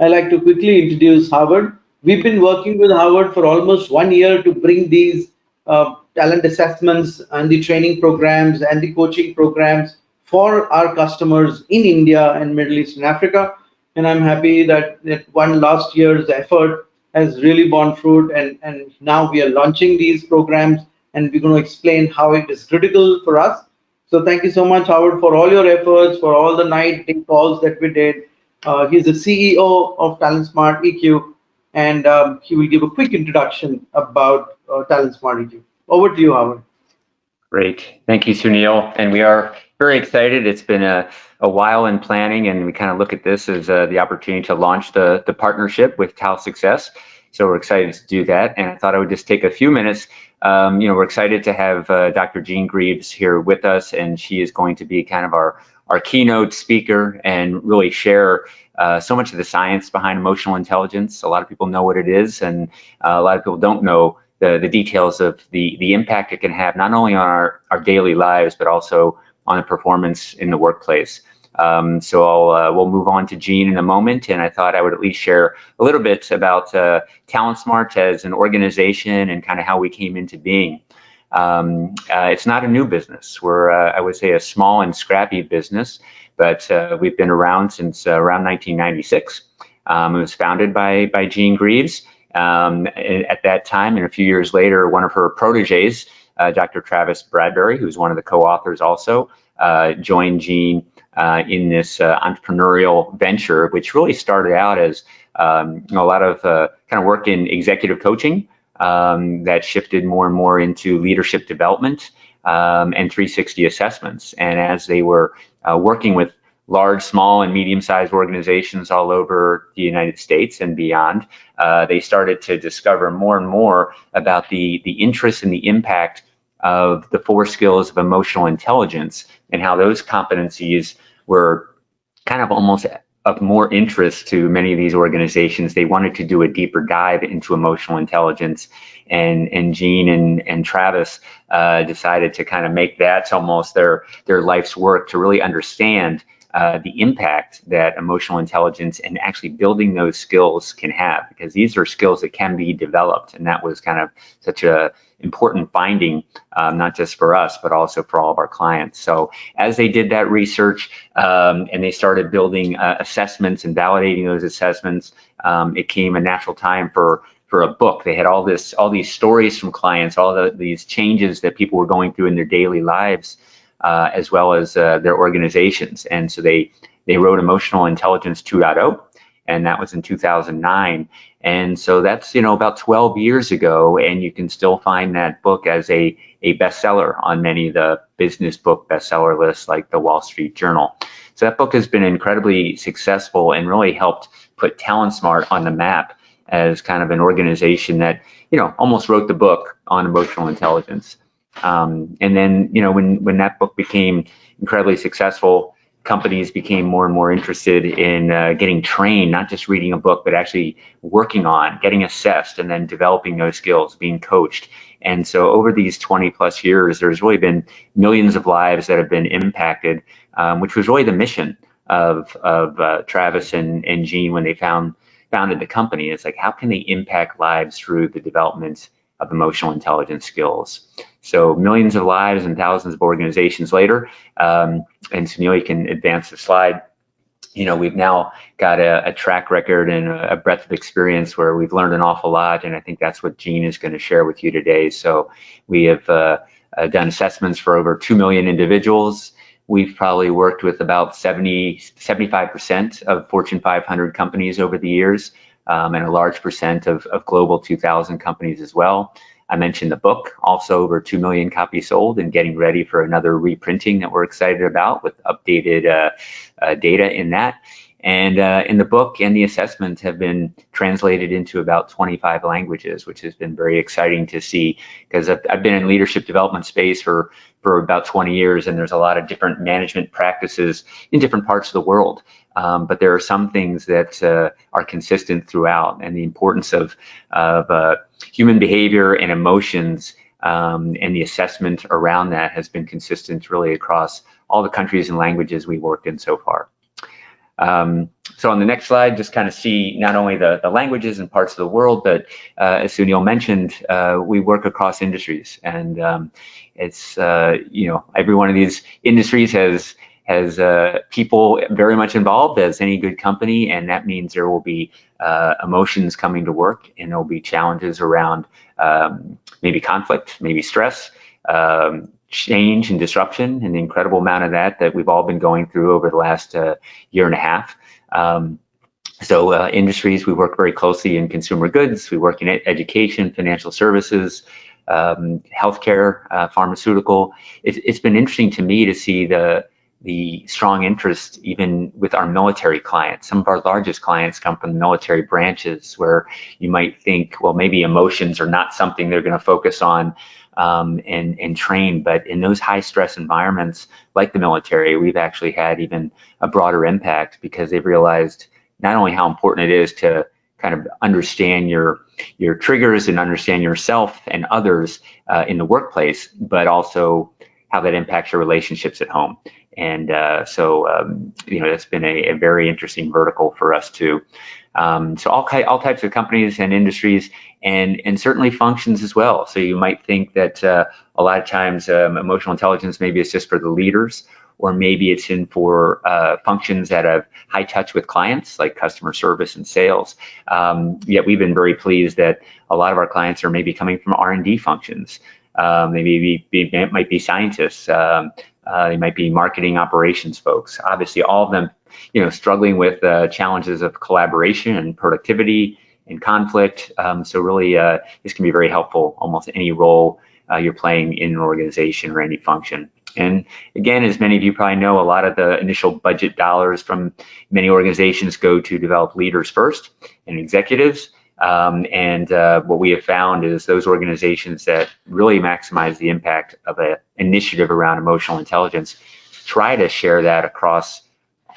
I'd like to quickly introduce Howard. We've been working with Howard for almost 1 year to bring these talent assessments and the training programs and the coaching programs for our customers in India and Middle East and Africa. And I'm happy that one last year's effort has really borne fruit. And now we are launching these programs and we're going to explain how it is critical for us. So thank you so much, Howard, for all your efforts, for all the night calls that we did. He's the CEO of TalentSmart EQ, and he will give a quick introduction about TalentSmart EQ. Over to you, Howard. Great. Thank you, Sunil. And we are very excited. It's been a while in planning, and we kind of look at this as the opportunity to launch the partnership with TalSuccess. So we're excited to do that. And I thought I would just take a few minutes. We're excited to have Dr. Jean Greaves here with us, and she is going to be kind of our keynote speaker and really share so much of the science behind emotional intelligence. A lot of people know what it is, and a lot of people don't know the details of the impact it can have, not only on our daily lives, but also on the performance in the workplace. So we'll move on to Jean in a moment, and I thought I would at least share a little bit about TalentSmart as an organization and kind of how we came into being. It's not a new business. We're, I would say, a small and scrappy business, but we've been around since around 1996. It was founded by Jean Greaves. At that time, and a few years later, one of her proteges, Dr. Travis Bradbury, who's one of the co-authors also, joined Jean in this entrepreneurial venture, which really started out as a lot of kind of work in executive coaching that shifted more and more into leadership development and 360 assessments. And as they were working with large, small, and medium-sized organizations all over the United States and beyond, they started to discover more and more about the interest and the impact of the 4 skills of emotional intelligence and how those competencies were kind of almost of more interest to many of these organizations. They wanted to do a deeper dive into emotional intelligence, and Jean and Travis decided to kind of make that almost their life's work, to really understand the impact that emotional intelligence and actually building those skills can have, because these are skills that can be developed. And that was kind of such a important finding, not just for us, but also for all of our clients. So as they did that research and they started building assessments and validating those assessments, it came a natural time for a book. They had all these stories from clients, these changes that people were going through in their daily lives, as well as their organizations. And so they wrote Emotional Intelligence 2.0, and that was in 2009. And so that's, about 12 years ago, and you can still find that book as a bestseller on many of the business book bestseller lists like the Wall Street Journal. So that book has been incredibly successful and really helped put TalentSmart on the map as kind of an organization that, almost wrote the book on emotional intelligence. And then, when that book became incredibly successful, companies became more and more interested in getting trained, not just reading a book, but actually working on, getting assessed, and then developing those skills, being coached. And so over these 20 plus years, there's really been millions of lives that have been impacted, which was really the mission of Travis and Jean when they founded the company. It's like, how can they impact lives through the development of emotional intelligence skills? So millions of lives and thousands of organizations later, and Sunil, you can advance the slide. We've now got a track record and a breadth of experience where we've learned an awful lot, and I think that's what Jean is going to share with you today. So we have done assessments for over 2 million individuals. We've probably worked with about 75% of Fortune 500 companies over the years, and a large percent of Global 2000 companies as well. I mentioned the book, also over 2 million copies sold and getting ready for another reprinting that we're excited about with updated data in that. And in the book and the assessments have been translated into about 25 languages, which has been very exciting to see, because I've been in leadership development space for about 20 years, and there's a lot of different management practices in different parts of the world. But there are some things that are consistent throughout, and the importance of human behavior and emotions and the assessment around that has been consistent really across all the countries and languages we've worked in so far. So on the next slide, just kind of see not only the languages and parts of the world, but as Sunil mentioned, we work across industries, and it's every one of these industries has people very much involved, as any good company, and that means there will be emotions coming to work, and there will be challenges around maybe conflict, maybe stress, change and disruption, and the incredible amount of that we've all been going through over the last year and a half. So industries, we work very closely in consumer goods, we work in education, financial services, healthcare, pharmaceutical. It's been interesting to me to see the strong interest even with our military clients. Some of our largest clients come from military branches, where you might think, well, maybe emotions are not something they're going to focus on and train, but in those high stress environments like the military, we've actually had even a broader impact, because they've realized not only how important it is to kind of understand your triggers and understand yourself and others in the workplace, but also how that impacts your relationships at home. And that's been a very interesting vertical for us too. So all types of companies and industries, and certainly functions as well. So you might think that a lot of times emotional intelligence maybe it's just for the leaders, or maybe it's in for functions that have high touch with clients, like customer service and sales. Yet we've been very pleased that a lot of our clients are maybe coming from R&D functions. They might be scientists. They might be marketing operations folks. Obviously, all of them, struggling with challenges of collaboration and productivity and conflict. So really, this can be very helpful, almost any role you're playing in an organization or any function. And again, as many of you probably know, a lot of the initial budget dollars from many organizations go to develop leaders first and executives. What we have found is those organizations that really maximize the impact of an initiative around emotional intelligence try to share that across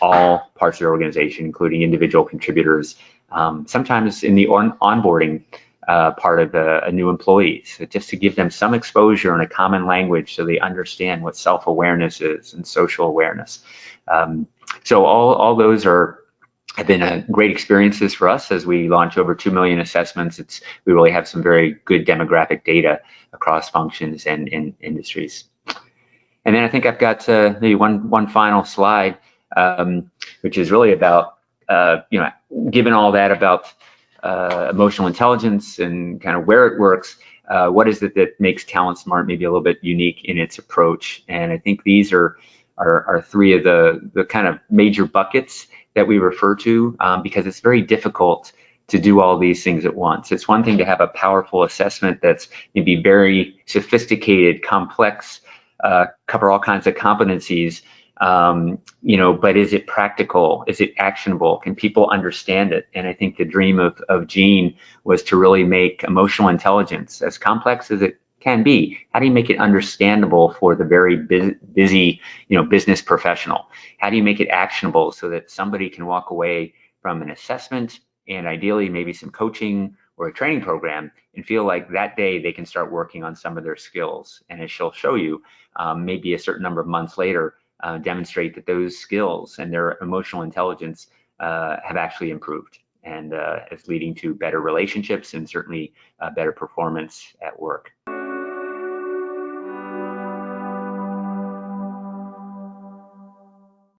all parts of the organization, including individual contributors, sometimes in the onboarding part of a new employee, so just to give them some exposure in a common language so they understand what self-awareness is and social awareness. So all those have been great experiences for us as we launch over 2 million assessments. We really have some very good demographic data across functions and in industries. And then I think I've got maybe one final slide, which is really about, given all that about emotional intelligence and kind of where it works, what is it that makes TalentSmart maybe a little bit unique in its approach? And I think these are three of the kind of major buckets that we refer to, because it's very difficult to do all these things at once. It's one thing to have a powerful assessment that's maybe very sophisticated, complex, cover all kinds of competencies, but is it practical? Is it actionable? Can people understand it? And I think the dream of Gene was to really make emotional intelligence, as complex as it can be, how do you make it understandable for the very busy, business professional? How do you make it actionable so that somebody can walk away from an assessment and ideally maybe some coaching or a training program and feel like that day they can start working on some of their skills? And as she'll show you, maybe a certain number of months later, demonstrate that those skills and their emotional intelligence have actually improved, and is leading to better relationships and certainly better performance at work.